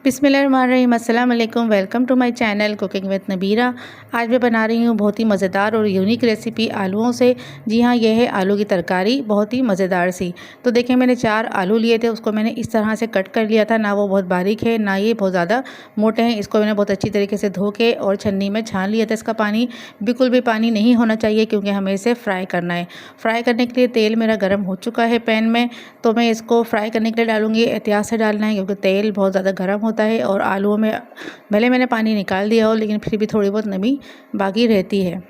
बिस्मिल्लाहिर्रहमानिर्रहीम, अस्सलाम वालेकुम। Welcome to my channel cooking with Nabira. आज मैं बना रही हूँ बहुत ही मज़ेदार और यूनिक रेसिपी आलूओं से। जी हाँ, यह है आलू की तरकारी, बहुत ही मज़ेदार सी। तो देखिए, मैंने 4 आलू लिए थे, उसको मैंने इस तरह से कट कर लिया था। ना वो बहुत बारीक है, ना ये बहुत ज़्यादा मोटे हैं। इसको मैंने बहुत अच्छी तरीके से धो के और छन्नी में छान लिया था। इसका पानी बिल्कुल भी पानी नहीं होना चाहिए, क्योंकि हमें इसे फ्राई करना है। फ्राई करने के लिए तेल मेरा गर्म हो चुका है पैन में, तो मैं इसको फ्राई करने के लिए डालूँगी। एहतियात से डालना है, क्योंकि तेल बहुत ज़्यादा गर्म होता है और आलूओं में भले मैंने पानी निकाल दिया हो, लेकिन फिर भी थोड़ी बहुत नमी बाकी रहती है।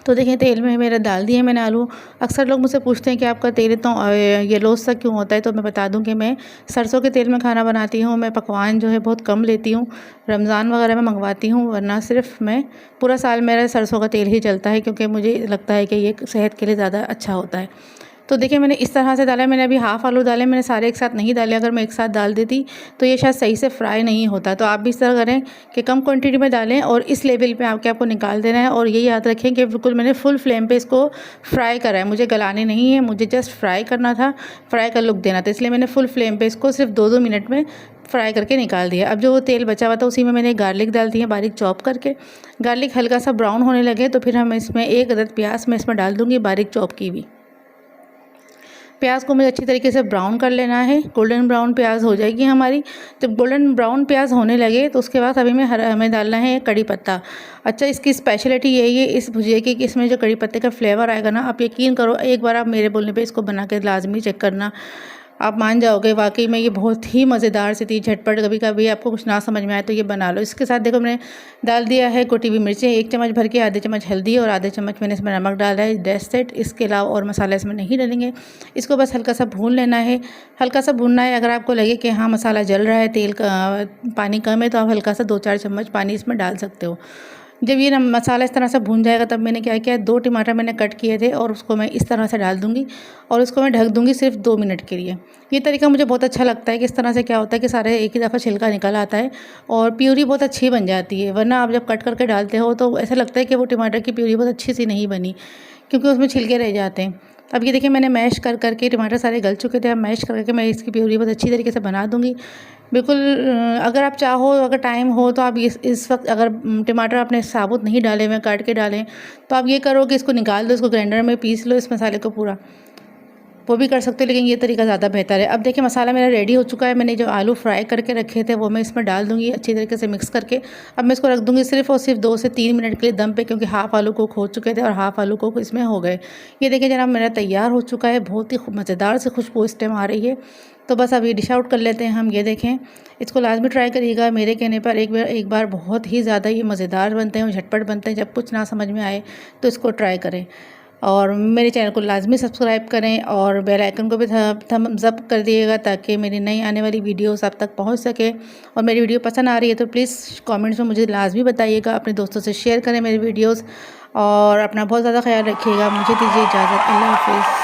तो देखिए, तेल में मेरा डाल दिए मैंने आलू। अक्सर लोग मुझसे पूछते हैं कि आपका तेल इतना येलोस सा क्यों होता है, तो मैं बता दूं कि मैं सरसों के तेल में खाना बनाती हूँ। मैं पकवान जो है बहुत कम लेती हूँ, रमज़ान वगैरह में मंगवाती हूँ, वरना सिर्फ मैं पूरा साल मेरा सरसों का तेल ही चलता है, क्योंकि मुझे लगता है कि ये सेहत के लिए ज़्यादा अच्छा होता है। तो देखिए, मैंने इस तरह से डाला। मैंने अभी हाफ़ आलू डाले, मैंने सारे एक साथ नहीं डाले। अगर मैं एक साथ डाल देती तो ये शायद सही से फ्राई नहीं होता। तो आप भी इस तरह करें कि कम क्वांटिटी में डालें और इस लेवल पे आपको निकाल देना है। और ये याद रखें कि बिल्कुल मैंने फुल फ्लेम पे इसको फ्राई करा है, मुझे गलाने नहीं है, मुझे जस्ट फ्राई करना था, फ्राई का लुक देना था। इसलिए मैंने फुल फ्लेम पे इसको सिर्फ 2-2 मिनट में फ्राई करके निकाल दिया। अब जो वो तेल बचा हुआ था, उसी में मैंने गार्लिक डाल दी है बारीक चॉप करके। गार्लिक हल्का सा ब्राउन होने लगे तो फिर हम इसमें 1 अदद प्याज मैं इसमें डाल दूँगी, बारीक चॉप की हुई। प्याज को मुझे अच्छी तरीके से ब्राउन कर लेना है। गोल्डन ब्राउन प्याज हो जाएगी हमारी। जब गोल्डन ब्राउन प्याज होने लगे तो उसके बाद अभी हमें डालना है कड़ी पत्ता। अच्छा, इसकी स्पेशलिटी यही है इस भुजिया की कि इसमें जो कड़ी पत्ते का फ्लेवर आएगा ना, आप यकीन करो, एक बार आप मेरे बोलने पे इसको बना के लाजमी चेक करना, आप मान जाओगे वाकई में ये बहुत ही मज़ेदार सी थी, झटपट। कभी कभी आपको कुछ ना समझ में आए तो ये बना लो। इसके साथ देखो, मैंने डाल दिया है कुटी हुई मिर्चें 1 चम्मच भर के, आधे चम्मच हल्दी और आधे चम्मच मैंने इसमें नमक डाला है डेस्टेड। इसके अलावा और मसाला इसमें नहीं डालेंगे। इसको बस हल्का सा भून लेना है, हल्का सा भूनना है। अगर आपको लगे कि हाँ मसाला जल रहा है, तेल का पानी कम है, तो आप हल्का सा 2-4 चम्मच पानी इसमें डाल सकते हो। जब ये मसाला इस तरह से भून जाएगा, तब मैंने क्या किया, 2 टमाटर मैंने कट किए थे और उसको मैं इस तरह से डाल दूँगी और उसको मैं ढक दूँगी सिर्फ 2 मिनट के लिए। ये तरीका मुझे बहुत अच्छा लगता है कि इस तरह से क्या होता है कि सारे एक ही दफ़ा छिलका निकल आता है और प्यूरी बहुत अच्छी बन जाती है। वरना आप जब कट करके डालते हो तो ऐसा लगता है कि वो टमाटर की प्यूरी बहुत अच्छी सी नहीं बनी, क्योंकि उसमें छिलके रह जाते हैं। अब ये देखिए, मैंने मैश कर करके टमाटर सारे गल चुके थे। अब मैश करके मैं इसकी प्यूरी बहुत अच्छी तरीके से बना दूँगी। बिल्कुल अगर आप चाहो, अगर टाइम हो, तो आप इस वक्त अगर टमाटर आपने साबुत नहीं डाले हुए, काट के डालें, तो आप ये करो कि इसको निकाल दो, इसको ग्राइंडर में पीस लो इस मसाले को पूरा, वो भी कर सकते हो, लेकिन ये तरीका ज़्यादा बेहतर है। अब देखिए, मसाला मेरा रेडी हो चुका है। मैंने जो आलू फ्राई करके रखे थे वो मैं इसमें डाल दूँगी अच्छी तरीके से मिक्स करके। अब मैं इसको रख दूँगी सिर्फ और सिर्फ 2 से 3 मिनट के लिए दम पे, क्योंकि हाफ़ आलू कुक हो चुके थे और हाफ़ आलू कुक इसमें हो गए। ये देखिए जनाब, मेरा तैयार हो चुका है। बहुत ही मज़ेदार से खुशबू इस टाइम आ रही है। तो बस अब ये डिश आउट कर लेते हैं हम। ये देखें, इसको लाजमी ट्राई करिएगा मेरे कहने पर। एक बार बहुत ही ज़्यादा ये मज़ेदार बनते हैं और झटपट बनते हैं। जब कुछ ना समझ में आए तो इसको ट्राई करें और मेरे चैनल को लाजमी सब्सक्राइब करें और बेल आइकन को भी थम्स अप कर दिएगा, ताकि मेरी नई आने वाली वीडियोस आप तक पहुंच सके। और मेरी वीडियो पसंद आ रही है तो प्लीज़ कमेंट्स में मुझे लाजमी बताइएगा। अपने दोस्तों से शेयर करें मेरी वीडियोस और अपना बहुत ज़्यादा ख्याल रखिएगा। मुझे दीजिए इजाज़त। अल्लाह हाफ़िज़।